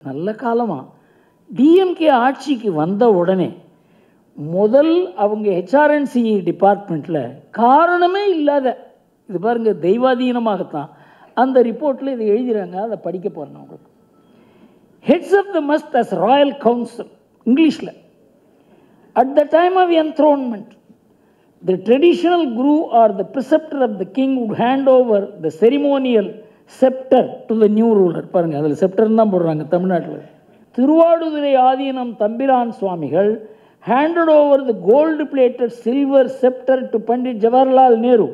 நல்ல காலமாக டிஎம்கே ஆட்சிக்கு வந்த உடனே முதல் அவங்க ஹெச்ஆர்என்சி டிபார்ட்மெண்ட்டில் காரணமே இல்லாத, இது பாருங்கள் தெய்வாதீனமாகத்தான் அந்த ரிப்போர்ட்டில் இதை எழுதுகிறாங்க. அதை படிக்க போகிறேன் உங்களுக்கு. Heads of the must as royal council, இங்கிலீஷில். At the time of enthronement the traditional guru or the preceptor of the king would hand over the ceremonial scepter to the new ruler. பாருங்க, அதில் sceptre தான் போடுறாங்க தமிழ்நாட்டில். திருவாடுதுறை ஆதீனம் தம்பிரான் சுவாமிகள் handed over the gold plated silver scepter to Pandit Jawaharlal Nehru.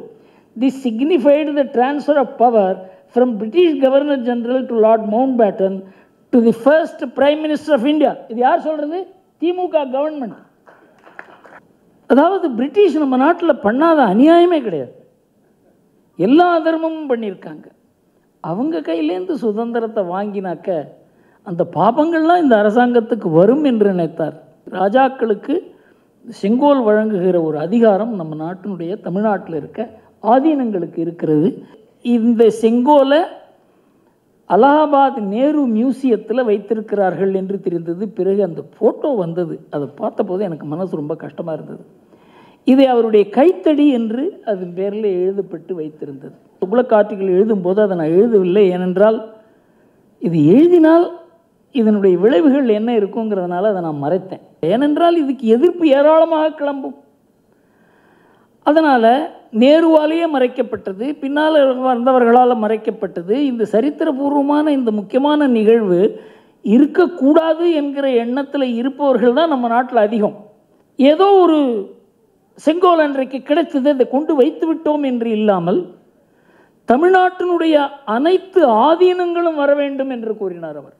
This signified the transfer of power from British Governor General to Lord Mountbatten to the first Prime Minister of India. இது யார் சொல்கிறது? திமுக government. அதாவது British நம்ம நாட்டில் பண்ணாத அநியாயமே கிடையாது, எல்லா தர்மமும் பண்ணியிருக்காங்க. அவங்க கையிலேருந்து சுதந்திரத்தை வாங்கினாக்க அந்த பாபங்கள்லாம் இந்த அரசாங்கத்துக்கு வரும் என்று நினைத்தார். ராஜாக்களுக்கு செங்கோல் வழங்குகிற ஒரு அதிகாரம் நம்ம நாட்டினுடைய தமிழ்நாட்டில் இருக்க ஆதீனங்களுக்கு இருக்கிறது. இந்த செங்கோலை அலகாபாத் நேரு மியூசியத்தில் வைத்திருக்கிறார்கள் என்று தெரிந்தது. பிறகு அந்த ஃபோட்டோ வந்தது, அதை பார்த்தபோது எனக்கு மனசு ரொம்ப கஷ்டமாக இருந்தது. இதை அவருடைய கைத்தடி என்று அதன் பேரில் எழுதப்பட்டு வைத்திருந்தது. துக்ளக் ஆர்டிகிள் எழுதும்போது அதை நான் எழுதவில்லை, ஏனென்றால் இது எழுதினால் இதனுடைய விளைவுகள் என்ன இருக்குங்கிறதுனால அதை நான் மறைத்தேன். ஏனென்றால் இதுக்கு எதிர்ப்பு ஏராளமாக கிளம்பும். அதனால் நேருவாலேயே மறைக்கப்பட்டது, பின்னால் வந்தவர்களால் மறைக்கப்பட்டது. இந்த சரித்திரபூர்வமான இந்த முக்கியமான நிகழ்வு இருக்கக்கூடாது என்கிற எண்ணத்தில் இருப்பவர்கள் தான் நம்ம நாட்டில் அதிகம். ஏதோ ஒரு செங்கோல் அன்றைக்கு கிடைத்தது, அதை கொண்டு வைத்து விட்டோம் என்று இல்லாமல் தமிழ்நாட்டினுடைய அனைத்து ஆதீனங்களும் வர வேண்டும் என்று கூறினார் அவர்.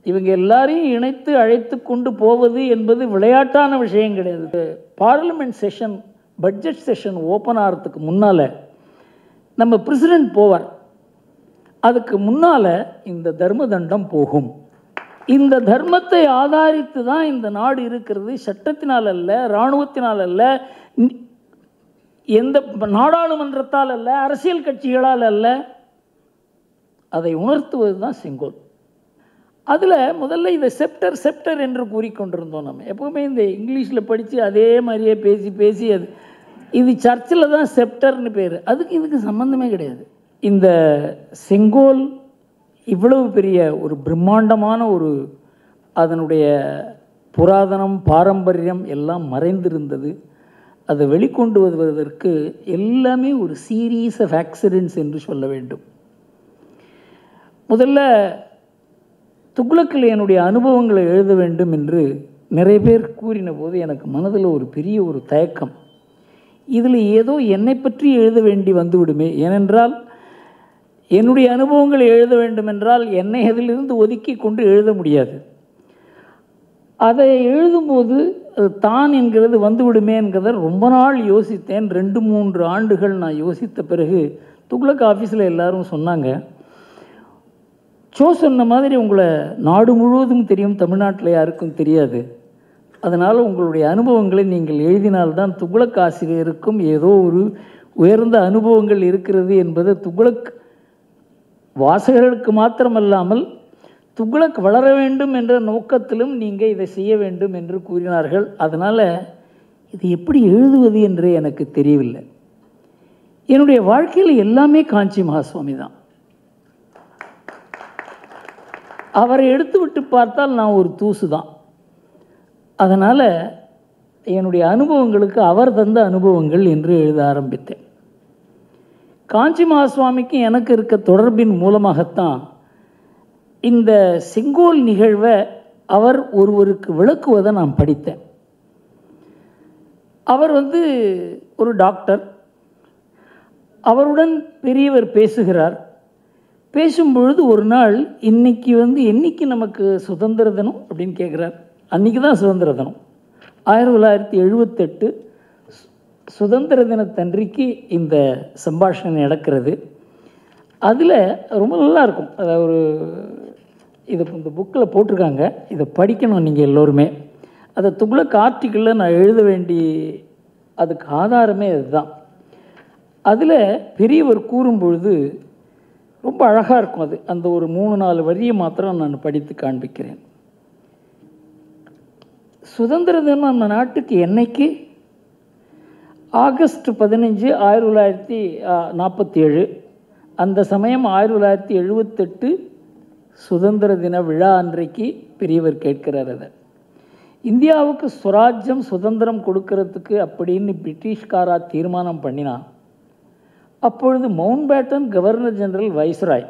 இவங்க எல்லாரையும் இணைத்து அழைத்து கொண்டு போவது என்பது விளையாட்டான விஷயம் கிடையாது. Parliament session, budget session open ஆகிறதுக்கு முன்னால் நம்ம பிரசிடெண்ட் போவார். அதுக்கு முன்னால் இந்த தர்ம தண்டம் போகும். இந்த தர்மத்தை ஆதாரித்து தான் இந்த நாடு இருக்கிறது. சட்டத்தினால் அல்ல, இராணுவத்தினால் அல்ல, எந்த நாடாளுமன்றத்தால் அல்ல, அரசியல் கட்சிகளால் அல்ல. அதை உணர்த்துவது தான் செங்கோல். அதில் முதல்ல இதை செப்டர் என்று கூறிக்கொண்டிருந்தோம். நம்ம எப்போவுமே இந்த இங்கிலீஷில் படித்து அதே மாதிரியே பேசி இது சர்ச்சில் தான் செப்டர்னு பேர். இதுக்கு சம்பந்தமே கிடையாது. இந்த செங்கோல் இவ்வளவு பெரிய ஒரு பிரம்மாண்டமான ஒரு அதனுடைய புராதனம், பாரம்பரியம் எல்லாம் மறைந்திருந்தது. அதை வெளிக்கொண்டு வருவதற்கு எல்லாமே ஒரு சீரீஸ் ஆஃப் ஆக்சிடென்ட்ஸ் என்று சொல்ல வேண்டும். முதல்ல துக்ளக்கில் என்னுடைய அனுபவங்களை எழுத வேண்டும் என்று நிறைய பேர் கூறின போது எனக்கு மனதில் ஒரு பெரிய ஒரு தயக்கம். இதில் ஏதோ என்னை பற்றி எழுத வேண்டி வந்துவிடுமே, ஏனென்றால் என்னுடைய அனுபவங்களை எழுத வேண்டுமென்றால் என்னை அதிலிருந்து ஒதுக்கி கொண்டு எழுத முடியாது. அதை எழுதும்போது அது தான் என்கிறது வந்துவிடுமே என்கிறத ரொம்ப நாள் யோசித்தேன். 2-3 ஆண்டுகள் நான் யோசித்த பிறகு துக்ளக் ஆஃபீஸில் எல்லாரும் சொன்னாங்க, சொன்ன மாதிரி உங்களை நாடு முழுவதும் தெரியும், தமிழ்நாட்டில் யாருக்கும் தெரியாது. அதனால் உங்களுடைய அனுபவங்களை நீங்கள் எழுதினால்தான் துக்ளக் ஆசிரியருக்கும் ஏதோ ஒரு உயர்ந்த அனுபவங்கள் இருக்கிறது என்பது துக்ளக் வாசகர்களுக்கு மாத்திரமல்லாமல் துக்ளக் வளர வேண்டும் என்ற நோக்கத்திலும் நீங்கள் இதை செய்ய வேண்டும் என்று கூறினார்கள். அதனால் இது எப்படி எழுதுவது என்று எனக்கு தெரியவில்லை. என்னுடைய வாழ்க்கையில் எல்லாமே காஞ்சி மகாசுவாமி தான். அவரை எடுத்து விட்டு பார்த்தால் நான் ஒரு தூசு தான். அதனால் என்னுடைய அனுபவங்களுக்கு அவர் தந்த அனுபவங்கள் என்று எழுத ஆரம்பித்தேன். காஞ்சி மகாசுவாமிக்கும் எனக்கு இருக்க தொடர்பின் மூலமாகத்தான் இந்த செங்கோல் நிகழ்வை அவர் ஒருவருக்கு விளக்குவதை நான் படித்தேன். அவர் ஒரு டாக்டர். அவருடன் பெரியவர் பேசுகிறார். பேசும்பொழுது ஒரு நாள் என்னைக்கு நமக்கு சுதந்திர தினம் அப்படின்னு கேட்குறார். அன்றைக்கி தான் சுதந்திர தினம், 1978 சுதந்திர தினத்தன்றைக்கு இந்த சம்பாஷணை நடக்கிறது. அதில் ரொம்ப நல்லாயிருக்கும். அதாவது இந்த புக்கில் போட்டிருக்காங்க, இதை படிக்கணும் நீங்கள் எல்லோருமே. அதை துக்ளக் ஆர்டிக்கிளில் நான் எழுத வேண்டி அதுக்கு ஆதாரமே அதுதான். அதில் பெரியவர் கூறும்பொழுது ரொம்ப அழகாக இருக்கும் அது. அந்த ஒரு 3-4 வரியை மாத்திரம் நான் படித்து காண்பிக்கிறேன். சுதந்திர தினம் நம்ம நாட்டுக்கு என்னைக்கு? ஆகஸ்ட் 15, 1947. அந்த சமயம் 1978 சுதந்திர தின விழா அன்றைக்கு பெரியவர் கேட்கிறார். அதை இந்தியாவுக்கு சுராஜ்யம் சுதந்திரம் கொடுக்கறதுக்கு அப்படின்னு பிரிட்டிஷ்காரா தீர்மானம் பண்ணினா, அப்பொழுது Mountbatten governor general viceroy,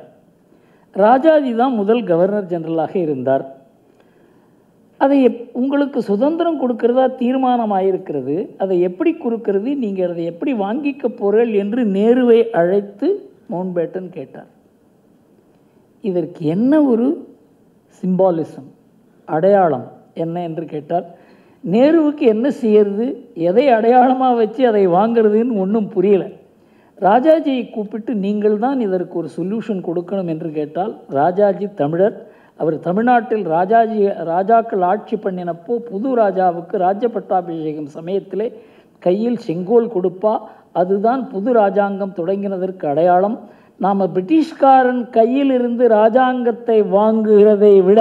Rajaji தான் முதல் கவர்னர் ஜெனரலாக இருந்தார். அதை உங்களுக்கு சுதந்திரம் கொடுக்கறதா தீர்மானம் ஆயிருக்கிறது, அதை எப்படி கொடுக்கறது, நீங்கள் அதை எப்படி வாங்கிக்க போறீர்கள் என்று நேருவை அழைத்து மவுண்ட் பேட்டன் கேட்டார். இதற்கு என்ன ஒரு சிம்பாலிசம், அடையாளம் என்ன என்று கேட்டால், நேருவுக்கு என்ன செய்யறது, எதை அடையாளமாக வச்சு அதை வாங்கிறதுன்னு ஒன்றும் புரியலை. ராஜாஜியை கூப்பிட்டு நீங்கள் தான் இதற்கு ஒரு சொல்யூஷன் கொடுக்கணும் என்று கேட்டால், ராஜாஜி தமிழர், அவர் தமிழ்நாட்டில் ராஜாக்கள் ஆட்சி பண்ணினப்போ புது ராஜாவுக்கு ராஜ்ய பட்டாபிஷேகம் சமயத்திலே கையில் செங்கோல் கொடுப்பா, அதுதான் புது ராஜாங்கம் தொடங்கினதற்கு அடையாளம். நாம் பிரிட்டிஷ்காரன் கையில் இருந்து ராஜாங்கத்தை வாங்குகிறதை விட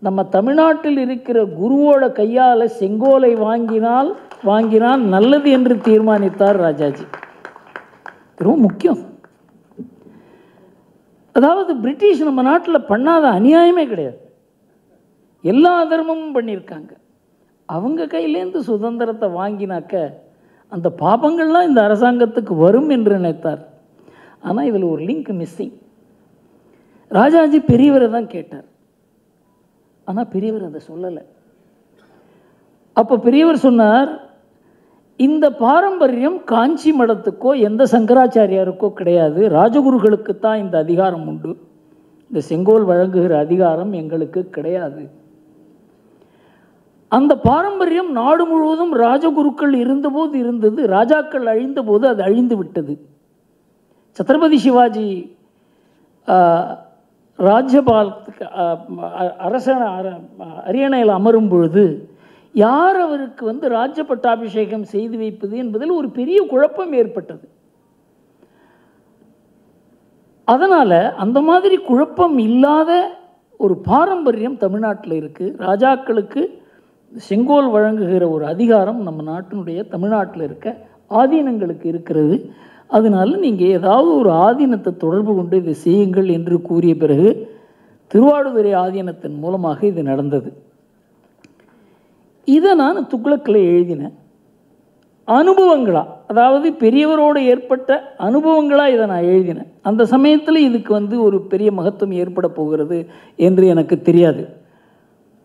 நம்ம தமிழ்நாட்டில் இருக்கிற குருவோட கையால் செங்கோலை வாங்கினால் நல்லது என்று தீர்மானித்தார் ராஜாஜி. ரொம்ப முக்கியம். அதாவது பிரிட்டிஷ் நம்ம நாட்டில் பண்ணாத அநியாயமே கிடையாது, எல்லா தர்மமும் பண்ணியிருக்காங்க. அவங்க கையிலேருந்து சுதந்திரத்தை வாங்கினாக்க அந்த பாபங்கள்லாம் இந்த அரசாங்கத்துக்கு வரும் என்று நினைத்தார். ஆனால் இதில் ஒரு லிங்க் மிஸ்ஸிங். ராஜாஜி பெரியவரை தான் கேட்டார், ஆனால் பெரியவர் அதை சொல்லலை. அப்போ பெரியவர் சொன்னார், இந்த பாரம்பரியம் காஞ்சி மடத்துக்கோ எந்த சங்கராச்சாரியாருக்கோ கிடையாது, ராஜகுருகளுக்கு தான் இந்த அதிகாரம் உண்டு, இந்த செங்கோல் வழங்குகிற அதிகாரம் எங்களுக்கு கிடையாது. அந்த பாரம்பரியம் நாடு முழுவதும் ராஜகுருக்கள் இருந்தபோது இருந்தது, ராஜாக்கள் அழிந்த போது அது அழிந்து விட்டது. சத்ரபதி சிவாஜி ராஜ்யபாலத்துக்கு அரியணையில் அமரும் பொழுது யார் அவருக்கு ராஜ்ய பட்டாபிஷேகம் செய்து வைப்பது என்பதில் ஒரு பெரிய குழப்பம் ஏற்பட்டது. அதனால் அந்த மாதிரி குழப்பம் இல்லாத ஒரு பாரம்பரியம் தமிழ்நாட்டில் இருக்குது. ராஜாக்களுக்கு செங்கோல் வழங்குகிற ஒரு அதிகாரம் நம்ம நாட்டினுடைய தமிழ்நாட்டில் இருக்க ஆதீனங்களுக்கு இருக்கிறது. அதனால் நீங்கள் ஏதாவது ஒரு ஆதீனத்தை தொடர்பு கொண்டு இதை செய்யுங்கள் என்று கூறிய பிறகு திருவாடுதுறை ஆதீனத்தின் மூலமாக இது நடந்தது. இதை நான் துக்ளக்கில் எழுதினேன். அனுபவங்களாக, அதாவது பெரியவரோடு ஏற்பட்ட அனுபவங்களாக இதை நான் எழுதினேன். அந்த சமயத்தில் இதுக்கு ஒரு பெரிய மகத்துவம் ஏற்பட போகிறது என்று எனக்கு தெரியாது.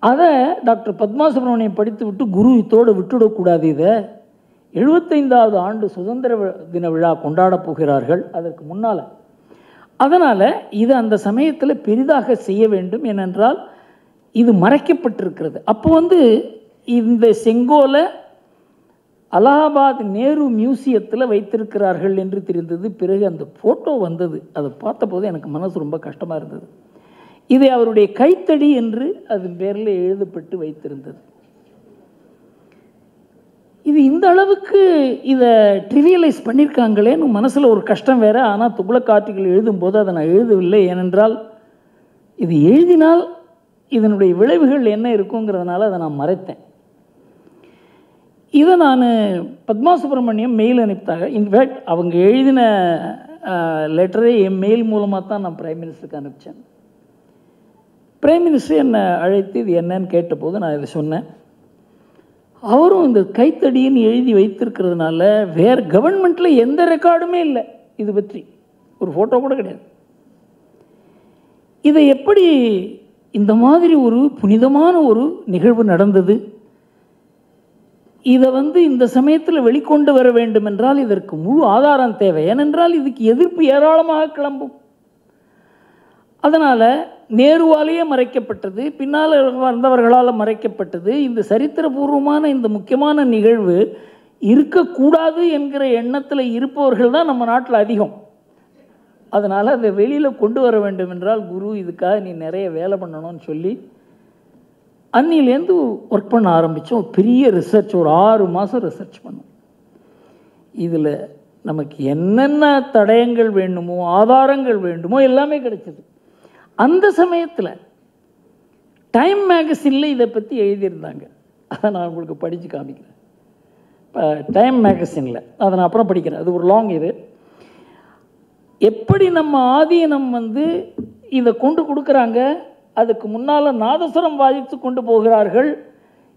அதை டாக்டர் பத்மா சுப்ரமணியம் படித்து விட்டு குரு இதோடு விட்டுவிடக்கூடாது, இதை 75வது ஆண்டு சுதந்திர தின விழா கொண்டாடப் போகிறார்கள் அதற்கு முன்னால். அதனால் இது அந்த சமயத்தில் பெரிதாக செய்ய வேண்டும். ஏனென்றால் இது மறைக்கப்பட்டிருக்கிறது. அப்போ இந்த செங்கோலை அலகாபாத் நேரு மியூசியத்தில் வைத்திருக்கிறார்கள் என்று தெரிந்தது. பிறகு அந்த ஃபோட்டோ வந்தது, அதை பார்த்தபோது எனக்கு மனசு ரொம்ப கஷ்டமாக இருந்தது. இதை அவருடைய கைத்தடி என்று அதன் பேரில் எழுதப்பட்டு வைத்திருந்தது. இது இந்த அளவுக்கு இதை ட்ரிவியலைஸ் பண்ணியிருக்காங்களேன்னு மனசில் ஒரு கஷ்டம் வேறு. ஆனால் துக்ளக் ஆர்டிகிள் எழுதும்போது அதை நான் எழுதவில்லை. ஏனென்றால் இது எழுதினால் இதனுடைய விளைவுகள் என்ன இருக்குங்கிறதுனால அதை நான் மறைத்தேன். இதை நான் பத்மா சுப்ரமணியம் மெயில் அனுப்பிட்டாங்க. இன்ஃபேக்ட் அவங்க எழுதின லெட்டரை என் மெயில் மூலமாக தான் நான் பிரைம் மினிஸ்டருக்கு அனுப்பிச்சேன். பிரைம் மினிஸ்டர் என்னை அழைத்து இது என்னன்னு கேட்டபோது நான் இதை சொன்னேன். அவரும் இந்த கைத்தடின்னு எழுதி வைத்திருக்கிறதுனால வேறு கவர்மெண்ட்டில் எந்த ரெக்கார்டுமே இல்லை, இது பற்றி ஒரு ஃபோட்டோ கூட கிடையாது. இதை எப்படி இந்த மாதிரி ஒரு புனிதமான ஒரு நிகழ்வு நடந்தது, இதை இந்த சமயத்தில் வெளிக்கொண்டு வர வேண்டும் என்றால் இதற்கு முழு ஆதாரம் தேவை. ஏனென்றால் இதுக்கு எதிர்ப்பு ஏராளமாக கிளம்பும். அதனால் நேருவாலேயே மறைக்கப்பட்டது, பின்னால் வந்தவர்களால் மறைக்கப்பட்டது. இந்த சரித்திரபூர்வமான இந்த முக்கியமான நிகழ்வு இருக்கக்கூடாது என்கிற எண்ணத்தில் இருப்பவர்கள் தான் நம்ம நாட்டில் அதிகம். அதனால் அதை வெளியில் கொண்டு வர வேண்டும் என்றால் குரு இதுக்காக நீ நிறைய வேலை பண்ணணும்னு சொல்லி அன்னிலேருந்து ஒர்க் பண்ண ஆரம்பித்தோம். பெரிய ரிசர்ச், ஒரு 6 மாதம் ரிசர்ச் பண்ணோம். இதில் நமக்கு என்னென்ன தடயங்கள் வேண்டுமோ, ஆதாரங்கள் வேண்டுமோ எல்லாமே கிடைச்சது. அந்த சமயத்தில் டைம் மேகசினில் இதை பற்றி எழுதியிருந்தாங்க. அதை நான் உங்களுக்கு படித்து காமிக்கிறேன். இப்போ டைம் மேகசினில் அதை நான் அப்புறம் படிக்கிறேன், அது ஒரு லாங் இது. எப்படி நம்ம ஆதீனம் இதை கொண்டு கொடுக்குறாங்க, அதுக்கு முன்னால் நாதஸ்வரம் வாதித்து கொண்டு போகிறார்கள்,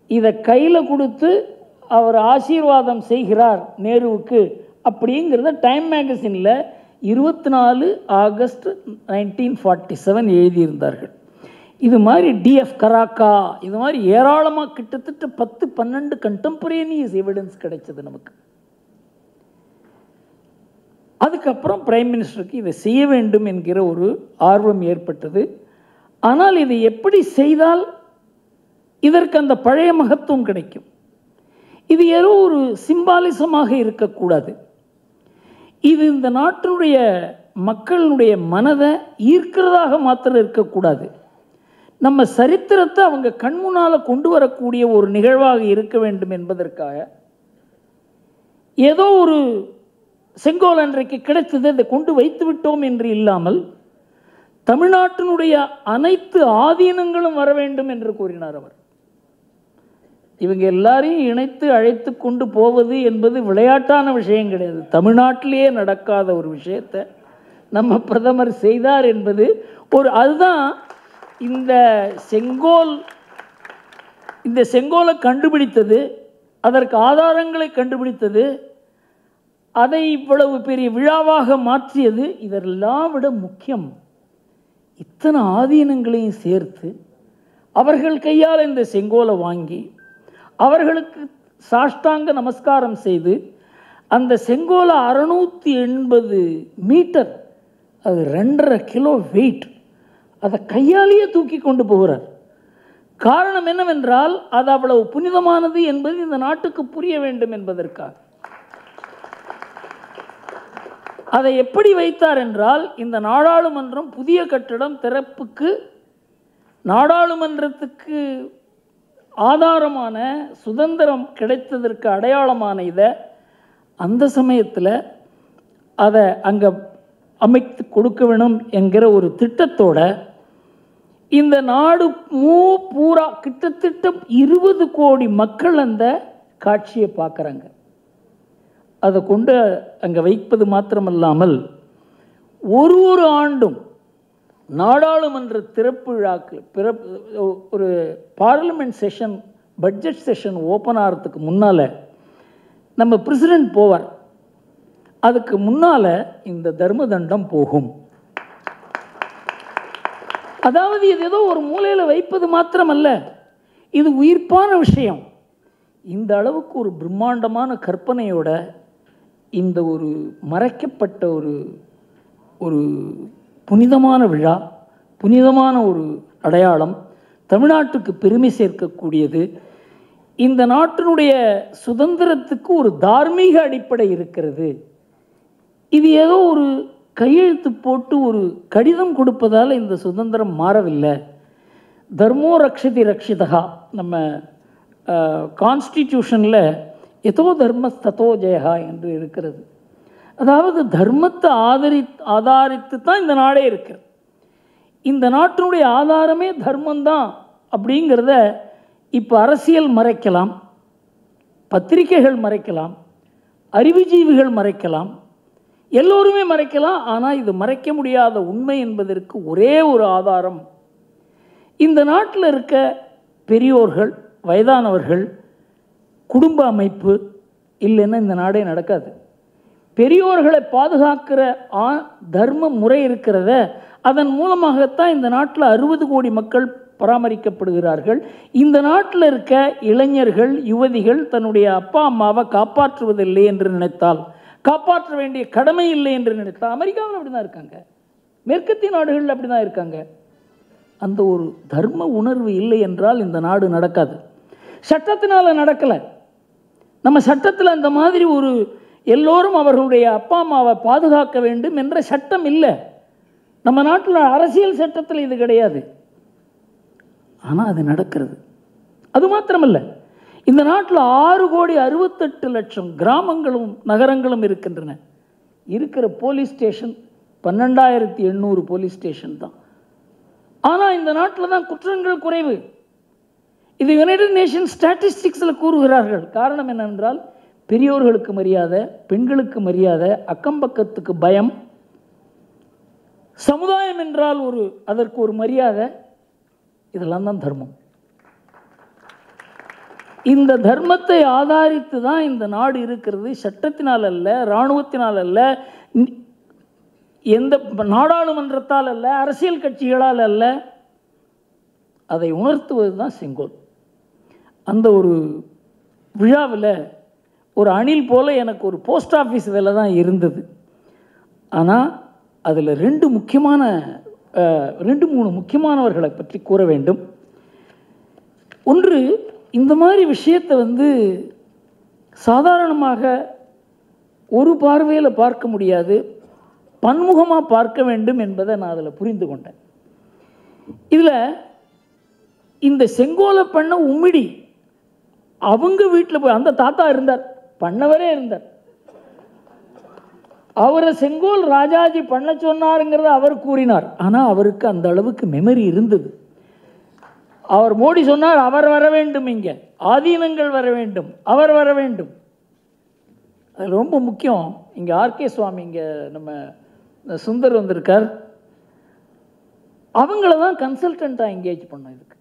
இதை கையில் கொடுத்து அவர் ஆசீர்வாதம் செய்கிறார் நேருவுக்கு அப்படிங்கிறத டைம் மேகசினில் 24 ஆகஸ்ட் 1947 எழுதியிருந்தார்கள். இது மாதிரி டிஎஃப் கராக்கா, இது மாதிரி ஏராளமாக கிட்டத்தட்ட 10-12 கண்டெம்பரேனியஸ் எவிடன்ஸ் கிடைச்சது நமக்கு. அதுக்கப்புறம் பிரைம் மினிஸ்டருக்கு இதை செய்ய வேண்டும் என்கிற ஒரு ஆர்வம் ஏற்பட்டது. ஆனால் இதை எப்படி செய்தால் இதற்கு அந்த பழைய மகத்துவம் கிடைக்கும், இது ஏதோ ஒரு சிம்பாலிசமாக இருக்கக்கூடாது, இது இந்த நாட்டினுடைய மக்களுடைய மனதை ஈர்க்கிறதாக மாத்திரம் இருக்கக்கூடாது, நம்ம சரித்திரத்தை அவங்க கண்முன்னால் கொண்டு வரக்கூடிய ஒரு நிகழ்வாக இருக்க வேண்டும் என்பதற்காக ஏதோ ஒரு செங்கோல் அன்றைக்கு கிடைத்தது அதை கொண்டு வைத்து விட்டோம் என்று இல்லாமல் தமிழ்நாட்டினுடைய அனைத்து ஆதீனங்களும் வர வேண்டும் என்று கூறினார் அவர். இவங்க எல்லாரையும் இணைத்து அழைத்து கொண்டு போவது என்பது விளையாட்டான விஷயம் கிடையாது. தமிழ்நாட்டிலேயே நடக்காத ஒரு விஷயத்தை நம்ம பிரதமர் செய்தார் என்பது அதுதான் இந்த செங்கோலை கண்டுபிடித்தது, அதற்கு ஆதாரங்களை கண்டுபிடித்தது, அதை இவ்வளவு பெரிய விழாவாக மாற்றியது. இதெல்லாம் விட முக்கியம், இத்தனை ஆதீனங்களையும் சேர்த்து அவர்கள் கையால் இந்த செங்கோலை வாங்கி அவர்களுக்கு சாஷ்டாங்க நமஸ்காரம் செய்து அந்த செங்கோலை 680 மீட்டர், அது 2.5 கிலோ வெயிட், அதை கையாலேயே தூக்கி கொண்டு போகிறார். காரணம் என்னவென்றால் அது அவ்வளவு புனிதமானது என்பது இந்த நாட்டுக்கு புரிய வேண்டும் என்பதற்காக. அதை எப்படி வைத்தார் என்றால், இந்த நாடாளுமன்றம் புதிய கட்டடம் திறப்புக்கு நாடாளுமன்றத்துக்கு ஆதாரமான சுதந்திரம் கிடைத்ததற்கு அடையாளமான இதை அந்த சமயத்தில் அதை அங்கே அமைத்து கொடுக்க வேணும் என்கிற ஒரு திட்டத்தோட இந்த நாடு பூரா கிட்டத்தட்ட 20 கோடி மக்கள் அந்த காட்சியை பார்க்குறாங்க. அதை கொண்டு அங்கே வைப்பது மாத்திரமல்லாமல் ஒரு ஆண்டும் நாடாளுமன்ற திறப்பு விழாக்கு ஒரு parliament session, budget session open ஆகிறதுக்கு முன்னால் நம்ம பிரசிடெண்ட் போவார், அதுக்கு முன்னால் இந்த தர்ம தண்டம் போகும். அதாவது இது ஏதோ ஒரு மூலையில் வைப்பது மாத்திரமல்ல, இது உயிர்ப்பான விஷயம். இந்த அளவுக்கு ஒரு பிரம்மாண்டமான கற்பனையோட இந்த ஒரு மறைக்கப்பட்ட ஒரு புனிதமான விழா, புனிதமான ஒரு அடையாளம், தமிழ்நாட்டுக்கு பெருமை சேர்க்கக்கூடியது. இந்த நாட்டினுடைய சுதந்திரத்துக்கு ஒரு தார்மீக அடிப்படை இருக்கிறது. இது ஏதோ ஒரு கையெழுத்து போட்டு ஒரு கடிதம் கொடுப்பதால் இந்த சுதந்திரம் மாறவில்லை. தர்மோ ரக்ஷதி ரக்ஷிதா, நம்ம கான்ஸ்டிடியூஷனில் எதோ தர்மஸ்ததோ ஜெயஹா என்று இருக்கிறது. அதாவது தர்மத்தை ஆதாரித்து தான் இந்த நாடே இருக்கிறது. இந்த நாட்டினுடைய ஆதாரமே தர்மந்தான் அப்படிங்கிறத இப்போ அரசியல் மறைக்கலாம், பத்திரிகைகள் மறைக்கலாம், அறிவுஜீவிகள் மறைக்கலாம், எல்லோருமே மறைக்கலாம். ஆனால் இது மறைக்க முடியாத உண்மை என்பதற்கு ஒரே ஒரு ஆதாரம், இந்த நாட்டில் இருக்க பெரியோர்கள், வயதானவர்கள், குடும்ப அமைப்பு இல்லைன்னா இந்த நாடே நடக்காது. பெரியோர்களை பாதுகாக்கிற தர்ம முறை இருக்கிறத, அதன் மூலமாகத்தான் இந்த நாட்டில் 60 கோடி மக்கள் பராமரிக்கப்படுகிறார்கள். இந்த நாட்டில் இருக்க இளைஞர்கள், யுவதிகள் தன்னுடைய அப்பா அம்மாவை காப்பாற்றுவதில்லை என்று நினைத்தால், காப்பாற்ற வேண்டிய கடமை இல்லை என்று நினைத்தால், அமெரிக்காவில் அப்படி தான் இருக்காங்க, மேற்கத்திய நாடுகளில் அப்படி தான் இருக்காங்க. அந்த ஒரு தர்ம உணர்வு இல்லை என்றால் இந்த நாடு நடக்காது. சட்டத்தினால் நடக்கலை. நம்ம சட்டத்தில் அந்த மாதிரி ஒரு எல்லோரும் அவர்களுடைய அப்பா அம்மாவை பாதுகாக்க வேண்டும் என்ற சட்டம் இல்லை. நம்ம நாட்டில் அரசியல் சட்டத்தில் இது கிடையாது. ஆனால் அது நடக்கிறது. அது மாத்திரமல்ல, இந்த நாட்டில் 6 கோடி 68 லட்சம் கிராமங்களும் நகரங்களும் இருக்கின்றன. இருக்கிற போலீஸ் ஸ்டேஷன் 12,800 போலீஸ் ஸ்டேஷன் தான். ஆனால் இந்த நாட்டில் தான் குற்றங்கள் குறைவு. இது யுனைடெட் நேஷன் ஸ்டாட்டிஸ்டிக்ஸில் கூறுகிறார்கள். காரணம் என்னவென்றால் பெரியோர்களுக்கு மரியாதை, பெண்களுக்கு மரியாதை, அக்கம்பக்கத்துக்கு பயம், சமுதாயம் என்றால் அதற்கு ஒரு மரியாதை, இதெல்லாம் தான் தர்மம். இந்த தர்மத்தை ஆதாரித்து தான் இந்த நாடு இருக்கிறது. சட்டத்தினால் அல்ல, இராணுவத்தினால் அல்ல, எந்த நாடாளுமன்றத்தால் அல்ல, அரசியல் கட்சிகளால் அல்ல. அதை உணர்த்துவது தான் செங்கோல். அந்த ஒரு விழாவில் ஒரு அணில் போல எனக்கு ஒரு போஸ்ட் ஆஃபீஸ் வேலை தான் இருந்தது. ஆனால் அதில் 2 3 முக்கியமானவர்களை பற்றி கூற வேண்டும். ஒன்று, இந்த மாதிரி விஷயத்தை சாதாரணமாக ஒரு பார்வையில் பார்க்க முடியாது, பன்முகமாக பார்க்க வேண்டும் என்பதை நான் அதில் புரிந்து கொண்டேன். இதில் இந்த செங்கோலை பண்ண உம்மிடி அவங்க வீட்டில் போய் அந்த தாத்தா இருந்தார், பண்ணவரே இருந்தார். அவரை செங்கோல் ராஜாஜி பண்ண சொன்னாருங்கிறத அவர் கூறினார். ஆனால் அவருக்கு அந்த அளவுக்கு மெமரி இருந்தது. அவர் மோடி சொன்னார், அவர் வர வேண்டும், இங்கே ஆதீனங்கள் வர வேண்டும், அவர் வர வேண்டும். அது ரொம்ப முக்கியம். இங்கே ஆர்கே சுவாமி, இங்கே நம்ம சுந்தர் வந்திருக்கார், அவங்கள தான் கன்சல்டண்ட்டாக என்கேஜ் பண்ணோம் இதுக்கு.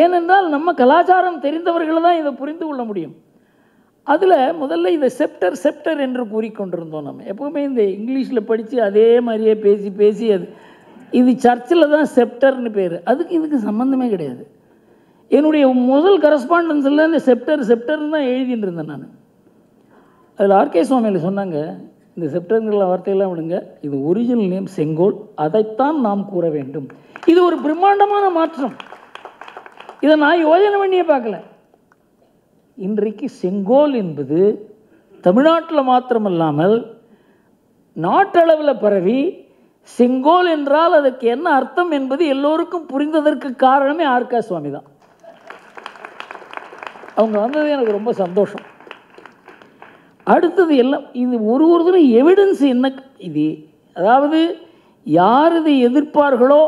ஏனென்றால் நம்ம கலாச்சாரம் தெரிந்தவர்கள் தான் இதை புரிந்து கொள்ள முடியும். அதில் முதல்ல இதை செப்டர் என்று கூறிக்கொண்டிருந்தோம். நம்ம எப்போவுமே இந்த இங்கிலீஷில் படித்து அதே மாதிரியே பேசி இது சர்ச்சில் தான் செப்டர்னு பேர். இதுக்கு சம்மந்தமே கிடையாது. என்னுடைய முதல் கரஸ்பாண்டன்ஸில் இந்த செப்டர்னு தான் எழுதிட்டு இருந்தேன் நான். அதில் ஆர்கே சுவாமியில் சொன்னாங்க, இந்த செப்டருங்கிற வார்த்தையெல்லாம் விடுங்க, இது ஒரிஜினல் நேம் செங்கோல், அதைத்தான் நாம் கூற வேண்டும். இது ஒரு பிரம்மாண்டமான மாற்றம். இதை நான் யோஜனை பண்ணியே பார்க்கல. இன்றைக்கு செங்கோல் என்பது தமிழ்நாட்டில் மாத்திரமல்லாமல் நாட்டளவில் பரவி, செங்கோல் என்றால் அதற்கு என்ன அர்த்தம் என்பது எல்லோருக்கும் புரிந்ததற்கு காரணமே ஆர்கே சுவாமி தான். அவங்க வந்தது எனக்கு ரொம்ப சந்தோஷம். அடுத்தது எல்லாம் இது ஒருத்தரும் எவிடன்ஸ் என்ன, இது அதாவது யார் இதை எதிர்ப்பார்களோ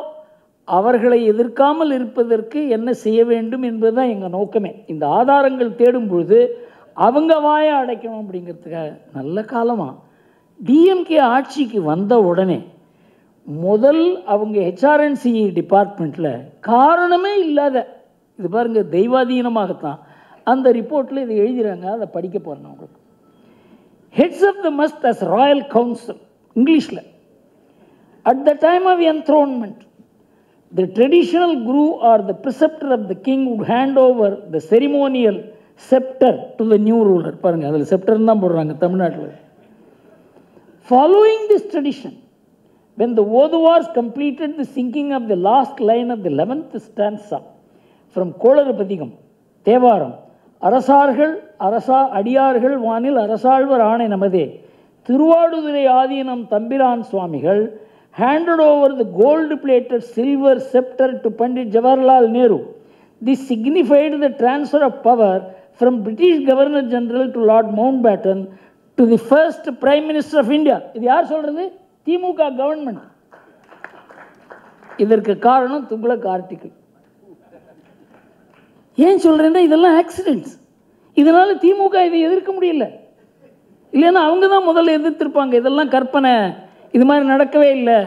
அவர்களை எதிர்க்காமல் இருப்பதற்கு என்ன செய்ய வேண்டும் என்பது தான் எங்கள் நோக்கமே. இந்த ஆதாரங்கள் தேடும் பொழுது அவங்க வாயை அடைக்கணும் அப்படிங்கிறதுக்காக. நல்ல காலமாக டிஎம்கே ஆட்சிக்கு வந்த உடனே முதல் அவங்க ஹெச்ஆர்என்சி டிபார்ட்மெண்ட்டில் காரணமே இல்லாத, இது பாருங்கள் தெய்வாதீனமாகத்தான் அந்த ரிப்போர்ட்டில் இதை எழுதுகிறாங்க. அதை படிக்க போகிறேன் உங்களுக்கு. Heads of the must as royal council, Englishல. At the time of enthronement, the traditional guru or the preceptor of the king would hand over the ceremonial scepter to the new ruler. பாருங்க, அதில் scepter தான் போடுறாங்க தமிழ்நாட்டில். Following this tradition, when the Oduvars completed the singing of the last line of the 11th stanza from கோளறுபதிகம், Thevaram, அரசார்கள் அடியார்கள் வானில் அரசாழ்வர் ஆணை நமதே, திருவாடுதுறை ஆதீனம் தம்பிரான் சுவாமிகள் handed over the gold-plated silver scepter to Pandit Jawaharlal Nehru. This signified the transfer of power from British Governor General to Lord Mountbatten to the first Prime Minister of India. இது யார் சொல்றது? திமுக government. இதற்கு காரணம் Tughlaq article. ஏன் சொல்கிறேன்னா இதெல்லாம் accidents. இதனால் திமுக இதை எதிர்க்க முடியல. இல்லைன்னா அவங்க தான் முதல்ல எதிர்த்திருப்பாங்க. இதெல்லாம் கற்பனை, இது மாதிரி நடக்கவே இல்லை.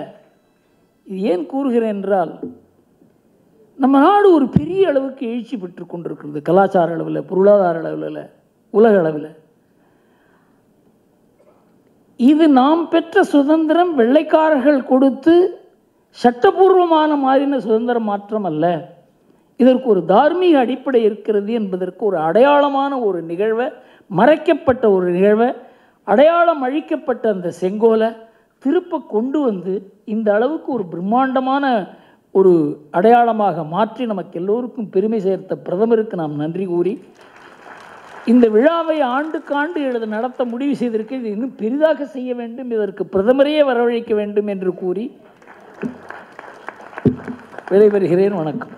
இது ஏன் கூறுகிறேன் என்றால், நம்ம நாடு ஒரு பெரிய அளவுக்கு எழுச்சி பெற்று கொண்டிருக்கிறது. கலாச்சார அளவில், பொருளாதார அளவில், உலக அளவில். இது நாம் பெற்ற சுதந்திரம் வெள்ளைக்காரர்கள் கொடுத்து சட்டபூர்வமான மாறின சுதந்திர மாற்றம் அல்ல. இதற்கு ஒரு தார்மீக அடிப்படை இருக்கிறது என்பதற்கு ஒரு அடையாளமான ஒரு நிகழ்வை, மறைக்கப்பட்ட ஒரு நிகழ்வை, அடையாளம் அழிக்கப்பட்ட அந்த செங்கோலை திருப்ப கொண்டு வந்து இந்த அளவுக்கு ஒரு பிரம்மாண்டமான ஒரு அடையாளமாக மாற்றி நமக்கு எல்லோருக்கும் பெருமை சேர்த்த பிரதமருக்கு நாம் நன்றி கூறி, இந்த விழாவை ஆண்டுக்காண்டு நடத்த முடிவு செய்திருக்கு. இது இன்னும் பெரிதாக செய்ய வேண்டும், இதற்கு பிரதமரையே வரவழைக்க வேண்டும் என்று கூறி விடைபெறுகிறேன். வணக்கம்.